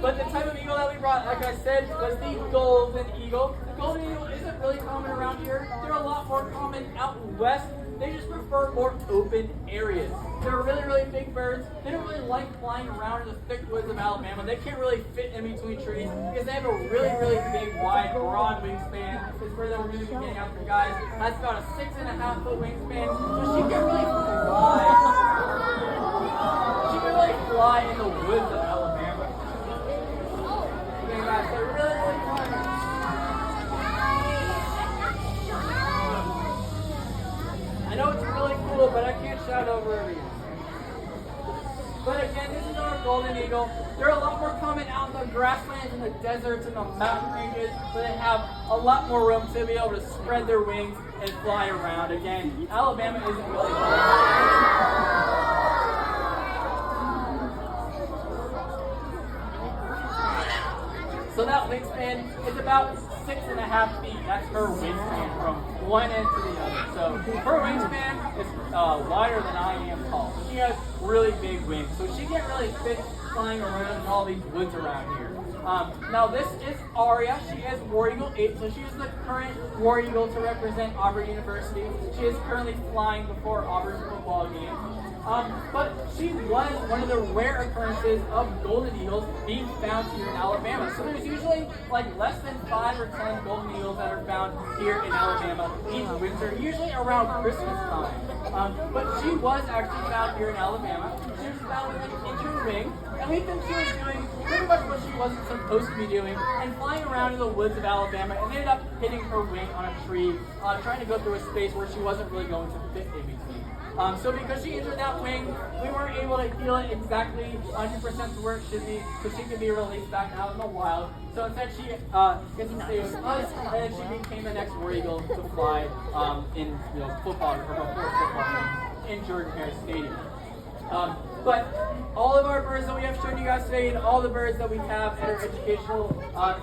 But the type of eagle that we brought, like I said, was the golden eagle. The golden eagle isn't really common around here. They're a lot more common out west. They just prefer more open areas. They're really, really big birds. They don't really like flying around in the thick woods of Alabama. They can't really fit in between trees because they have a really, really big, wide, broad wingspan. This bird that we're going to be getting after, guys, has about a 6.5-foot wingspan, so she can really fly. She can really fly in the woods of Alabama. Okay, guys, they're really, really fun. I know it's really cool, but I can't shout over everything. But again, this is our golden eagle. They're a lot more common out in the grasslands and the deserts and the mountain ranges, where they have a lot more room to be able to spread their wings and fly around. Again, Alabama isn't really So that wingspan is about 6.5 feet. That's her wingspan from one end to the other. So her wingspan is wider than I am tall. So she has really big wings. So she can't really fit flying around in all these woods around here. Now this is Aria. She is War Eagle 8. So she is the current War Eagle to represent Auburn University. She is currently flying before Auburn's football game. But she was one of the rare occurrences of golden eagles being found here in Alabama. So there's usually like less than 5 or 10 golden eagles that are found here in Alabama each winter, usually around Christmas time. But she was actually found here in Alabama. She was found with an injured wing, and we think she was doing pretty much what she wasn't supposed to be doing and flying around in the woods of Alabama and ended up hitting her wing on a tree, trying to go through a space where she wasn't really going to fit in between. So because she injured that wing, we weren't able to heal it exactly 100% to where it should be, so she could be released back out in the wild. So instead she gets to stay with us, and then she became the next War Eagle to fly in football, or before football, in Jordan-Hare Stadium. But all of our birds that we have shown you guys today and all the birds that we have at our educational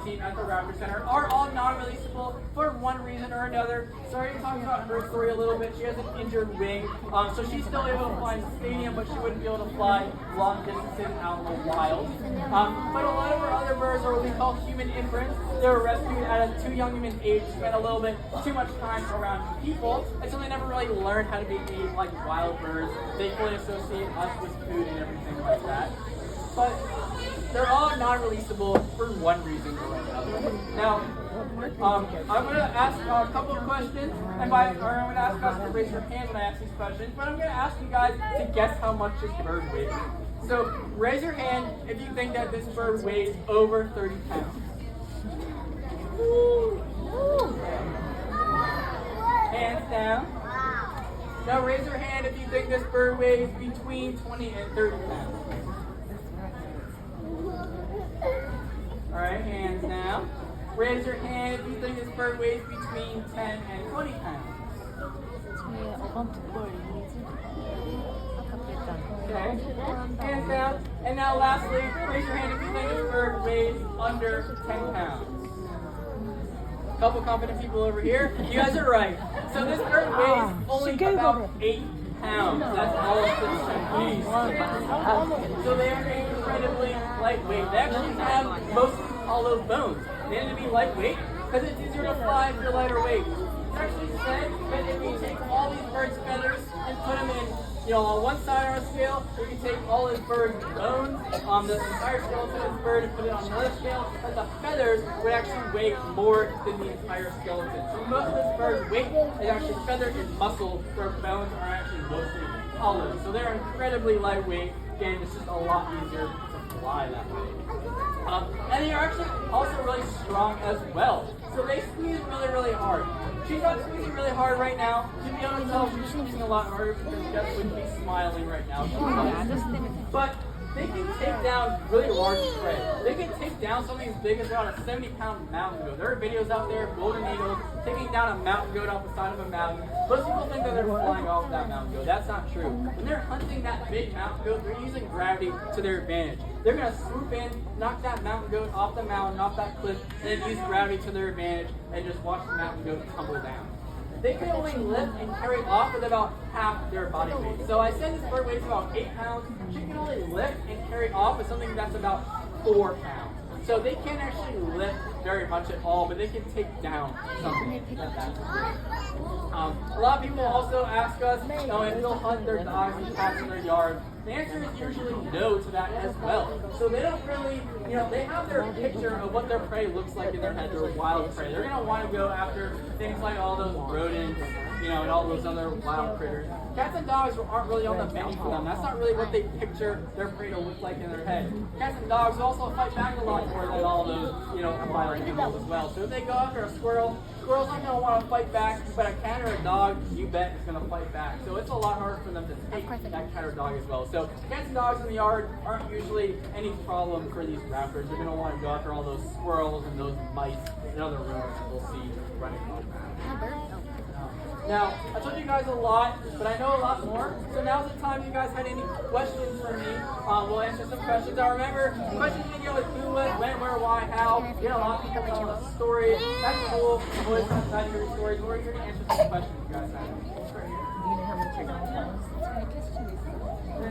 team at the Raptor Center are all non-releasable for one reason or another. So I already talked about her story a little bit. She has an injured wing, so she's still able to fly in the stadium, but she wouldn't be able to fly long distances out in the wild. But a lot of our other birds are what we call human imprints. They were rescued at a too young human age, spent a little bit too much time around people, and so they never really learned how to behave like wild birds. They fully associate us with food and everything like that. But they're all non-releasable for one reason or another. Now, I'm going to ask a couple of questions, and I'm going to ask us to raise your hands when I ask these questions, but I'm going to ask you guys to guess how much this bird weighs. So raise your hand if you think that this bird weighs over 30 pounds. Hands down. Now raise your hand if you think this bird weighs between 20 and 30 pounds. Alright, hands down. Raise your hand if you think this bird weighs between 10 and 20 pounds. Okay, hands down. And now lastly, raise your hand if you think this bird weighs under 10 pounds. Couple confident people over here. You guys are right. So this bird weighs only about 8 pounds. That's all it weighs. So they are incredibly lightweight. They actually have mostly hollow bones. They tend to be lightweight because it's easier to fly if you're lighter weight. It's actually said that if you take all these birds' feathers and put them in, on one side of our scale, if you take all this bird's bones, the entire skeleton of this bird, and put it on another scale, that the feathers would actually weigh more than the entire skeleton. So most of this bird's weight is actually feathered and muscle, where bones are actually mostly hollow. So they're incredibly lightweight. Again, it's just a lot easier to fly that way. And they are actually also really strong as well. So they squeeze really, really hard. She's not squeezing really hard right now. To be able to tell, she's squeezing a lot harder because Jess wouldn't be smiling right now. But they can take down really large prey. They can take down something as big as about a 70-pound mountain goat. There are videos out there of golden eagles taking down a mountain goat off the side of a mountain. Most people think that they're flying off that mountain goat. That's not true. When they're hunting that big mountain goat, they're using gravity to their advantage. They're going to swoop in, knock that mountain goat off the mountain, off that cliff, and then use gravity to their advantage and just watch the mountain goat tumble down. They can only lift and carry off with about half their body weight. So I said this bird weighs about 8 pounds. She can only lift and carry off with something that's about 4 pounds. So they can't actually lift very much at all, but they can take down something. A lot of people also ask us, if they'll hunt their dogs and cats in their yard. The answer is usually no to that as well. So they don't really, they have their picture of what their prey looks like in their head, their wild prey. They're going to want to go after things like all those rodents, and all those other wild critters. Cats and dogs aren't really on the menu for them. That's not really what they picture their prey to look like in their head. Cats and dogs also fight back a lot more than all those, wild animals as well. So if they go after a squirrel, squirrel's not going to want to fight back, but a cat or a dog, you bet, is going to fight back. So it's a lot harder for them to take that cat or dog as well. So cats and dogs in the yard aren't usually any problem for these raptors. They're going to want to go after all those squirrels and those mice and other rodents that they'll see running around. Now, I told you guys a lot, but I know a lot more. So now's the time if you guys had any questions for me. We'll answer some questions. Now remember, questions you get with who, what, when, where, why, how. You get a lot of people telling us stories. That's cool. I'm always excited to hear your stories. We're here to answer some questions you guys have.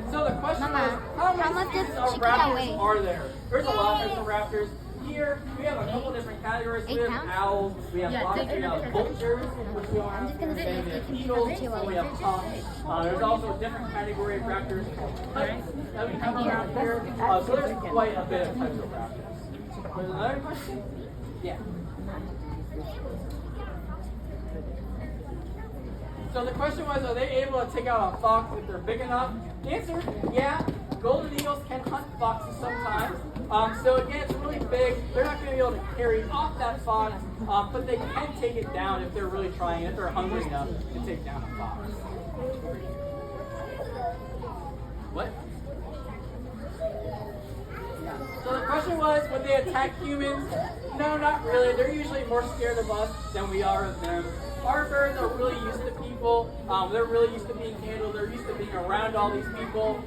So the question is, how many species of raptors are there? There's a lot of raptors. Here, we have a couple different categories. We have owls, we have foxes, we have vultures, which we don't have to say, we have eagles, and we have hawks. There's also a different category of raptors that we have around here. So there's quite a bit of types of raptors. There's another question? Yeah. So the question was, are they able to take out a fox if they're big enough? The answer, yeah. Golden eagles can hunt foxes sometimes. So again, it's really big. They're not going to be able to carry off that fox, but they can take it down if they're really trying, if they're hungry enough to take down a fox. What? So the question was, would they attack humans? No, not really. They're usually more scared of us than we are of them. Our birds are really used to people. They're really used to being handled. They're used to being around all these people.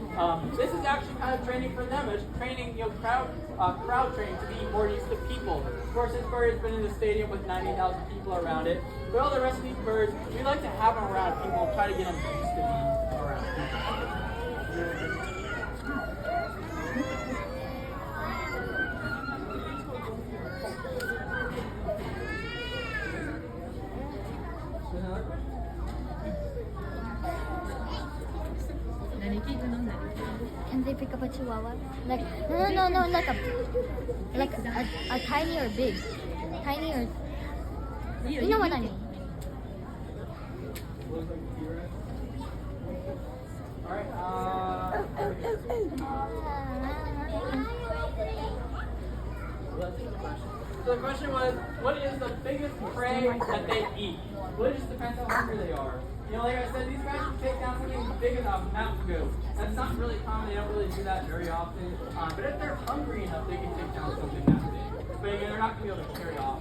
This is actually kind of training for them. It's training, crowd training to be more used to people. Of course, this bird has been in the stadium with 90,000 people around it. But all the rest of these birds, we like to have them around people and try to get them used to being around people. Can they pick up a chihuahua? Like no, like a tiny or big, tiny or you know what I mean. All right. So the question was, what is the biggest prey that they eat? Well, it just depends how hungry they are. Like I said, these guys can take down something big enough, Mountain Goat. That's not really common. They don't really do that very often. But if they're hungry enough, they can take down something that big. But again, they're not going to be able to carry off.